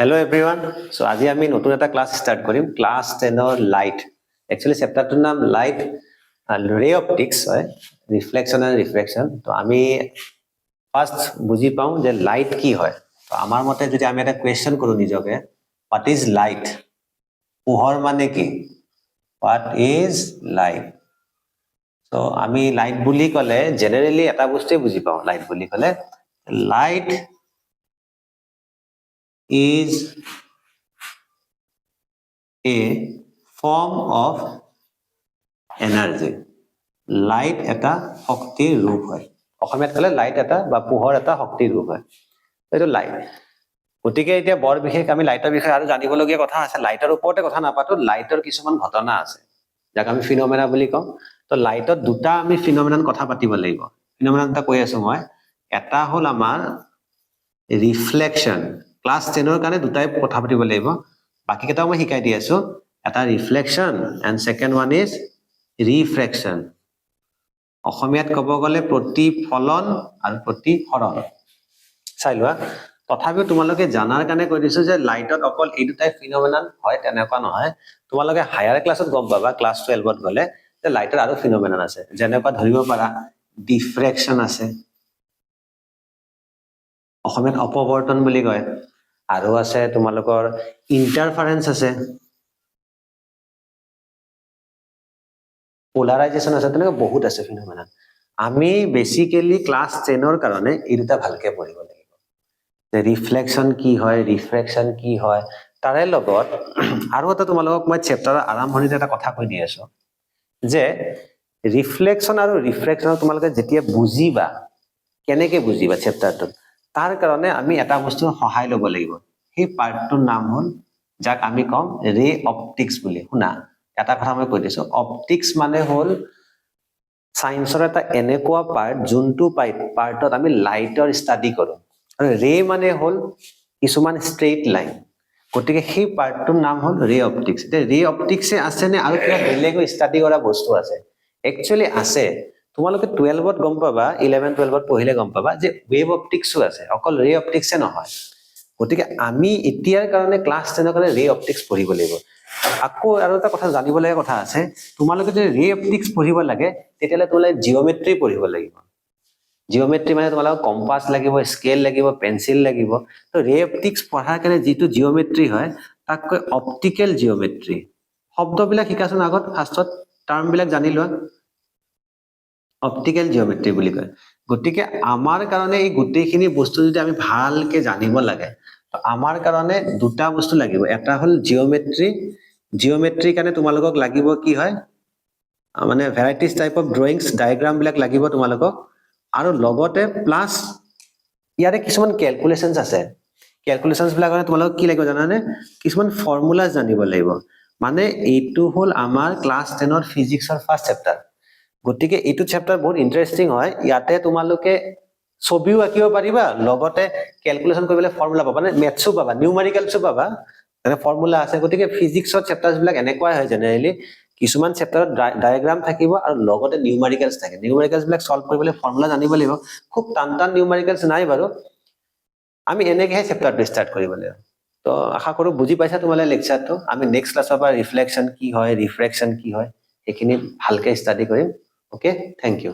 Hello everyone. So আজি আমি নতুন এটা ক্লাস স্টাৰ্ট কৰিম ক্লাস 10 ৰ লাইট একচুয়ালি চ্যাপ্টাৰটোৰ নাম লাইট ৰে অপটিক্স হয় ৰিফ্লেকশন এণ্ড ৰিফ্ৰেকশন তো আমি ফাৰ্স্ট বুজি পাওঁ যে লাইট কি হয় তো আমাৰ মতে যদি আমি এটা কোৱেশ্চন কৰো নিজকে হোৱাট ইজ লাইট পোহৰ মানে কি হোৱাট ইজ লাইট তো আমি লাইট বুলি ক'লে জেনাৰেলি এটা বস্তুৱে বুজি পাওঁ লাইট বুলি ক'লে light is a form of energy light eta শক্তিৰ ৰূপ হয় অসমীয়াত ক'লে লাইট এটা বা পোহৰ এটা শক্তিৰ ৰূপ হয় এইটো লাইট গতিকে এতিয়া বৰ বিশেষ আমি লাইটৰ বিষয়ে আৰু জানিবলগীয়া কথা আছে লাইটৰ ওপৰতে কথা নাপাতো লাইটৰ কিছুমান ঘটনা আছে যাক আমি ফিনোমেনা বুলি কওঁ তো লাইটত দুটা আমি ফিনোমেনান কথা পাতিব লাগিব ফিনোমেনান এটা কৈ আছো মই এটা হ'ল আমাৰ ৰিফ্লেকশন ক্লাস 10 ৰ কাৰণে দুটাই কথা পাতিব লাগিব বাকি কেইটা মই শিকাই দি আছো এটা reflection and second one is reflection অসমীয়াত ক'ব গ'লে প্ৰতিফলন আৰু প্ৰতিসৰণ চাই লোৱা তথাপিও তোমালোকে জানাৰ কাৰণে কৈ দিছো যে লাইটত অকল এই দুটাই ফিনোমেনান হয় তেনেকুৱা নহয় তোমালোকে হায়াৰ ক্লাছত গম পাবা ক্লাস 12 ত গলে যে লাইটৰ আৰু ফিনোমেনান আছে যেনেকুৱা ধৰিব পাৰা ডিফ্ৰেকশন আছে অসমীয়াত অপৱৰ্তন বুলি কয় আৰু আছে তোমালোকৰ ইন্টাৰফাৰেন্স আছে পোলাৰাইজেশন আছে তেনেকৈ বহুত আছে ফিনোমেনা আমি বেসিক্যালি ক্লাস 10 ৰ কাৰণে এই দুটা ভালকে পঢ়িব লাগিব যে ৰিফ্লেকশন কি হয় ৰিফ্ৰেকশন কি হয় তাৰে লগত আৰু এটা তোমালোকক মই চেপ্টাৰৰ আৰম্ভণিতে এটা কথা কৈ দি আছো যে ৰিফ্লেকশন আৰু ৰিফ্ৰেকশন তোমালোকে যেতিয়া বুজিবা কেনেকে বুজিবা চেপ্টাৰটো তাৰ কাৰণে আমি এটা বস্তু সহায় ল'ব লাগিব সেই পাৰ্টটোৰ নাম হ'ল যাক আমি কম ৰে অপটিক্স বুলি শুনা এটা কথা মই কৈ দিছো অপটিক্স মানে হ'ল সায়েন্সৰ এটা এনেকুৱা পাৰ্ট যোনটো পাৰ্টত আমি লাইটৰ ষ্টাডি কৰো আৰু ৰে মানে হ'ল কিছুমান ষ্ট্ৰেইট লাইন গতিকে সেই পাৰ্টটোৰ নাম হ'ল ৰে অপটিক্স তে ৰে অপটিক্সে আছে নে আৰু কিবা বেলেগ ষ্টাডি কৰা বস্তু আছে একচুয়ালি আছে তোমালোকে 12 ত গম পাবা 11 12 ত পঢ়িলে গম পাবা যে ওয়েভ অপটিক্সও আছে অকল ৰে অপটিক্সে নহয় গতিকে আমি এতিয়াৰ কাৰণে ক্লাস 10 ৰ কাৰণে ৰে অপটিক্স পঢ়িব লাগিব আকৌ আৰু এটা কথা জানিবলগীয়া কথা আছে তোমালোকে যদি ৰে অপটিক্স পঢ়িব লাগে তেতিয়ালে তোমালোকে জিওমেট্ৰি পঢ়িব লাগিব জিওমেট্ৰি মানে তোমালোকক কম্পাস লাগিব স্কেল লাগিব পেন্সিল লাগিব তো ৰে অপটিক্স পঢ়াৰ কাৰণে যেটো জিওমেট্ৰি হয় তাক কয় অপটিক্যাল জিওমেট্ৰি শব্দবিলাক শিকাছোন আগত ফাৰ্ষ্টত টাৰ্ম বিলাক জানি লোৱা অপটিক্যাল জিওমেট্ৰি বুলি কয় গতিকে আমাৰ কাৰণে এই গোটেইখিনি বস্তু যদি আমি ভালকে জানিব লাগে তো আমাৰ কাৰণে দুটা বস্তু লাগিব এটা হ'ল জিওমেট্ৰি কাৰণে তোমালোকক লাগিব কি হয় মানে ভ্যাৰাইটিজ টাইপ অফ ড্ৰয়িংস ডায়াগ্ৰাম বিলাক লাগিব তোমালোকক আৰু লগতে প্লাস ইয়াৰে কিছুমান ক্যালকুলেশনস আছে ক্যালকুলেশনস বিলাক কাৰণে তোমালোকক কি লাগিব জানানে কিছুমান ফৰ্মুলা জানিব লাগিব মানে এইটো হ'ল আমাৰ ক্লাস 10 ৰ ফিজিক্সৰ ফাৰ্স্ট চেপ্টাৰ গতিকে এইটো চেপ্টাৰ বহুত ইন্টাৰেস্টিং হয় ইয়াতে তোমালোকে ছবিও আঁকিব পাৰিবা লগতে ক্যালকুলেশন কৰিবলৈ ফৰ্মুলা পাবা মানে মেথছো পাবা নিউমেৰিকেলছো পাবা মানে ফৰ্মুলা আছে গতিকে ফিজিক্সৰ চেপ্টাৰছ বিলাক এনেকুৱাই হয় জেনাৰেলি কিছুমান চেপ্টাৰত ডায়াগ্ৰাম থাকিব আৰু লগতে নিউমেৰিকেলস থাকে নিউমেৰিকেলস বিলাক সলভ কৰিবলৈ ফৰ্মুলা জানিব লাগিব খুব টান নিউমেৰিকেলস নাই বাৰু আমি এনেকৈ চেপ্টাৰটো ষ্টাৰ্ট কৰিব লাগিব তো আশা কৰো বুজি পাইছা তোমালে লেকচাৰটো আমি নেক্সট ক্লাছৰ পৰা ৰিফ্লেকশন কি হয় ৰিফ্ৰেকশন কি হয় এখিনি ভালকে ষ্টাডি কৰিম Okay, thank you.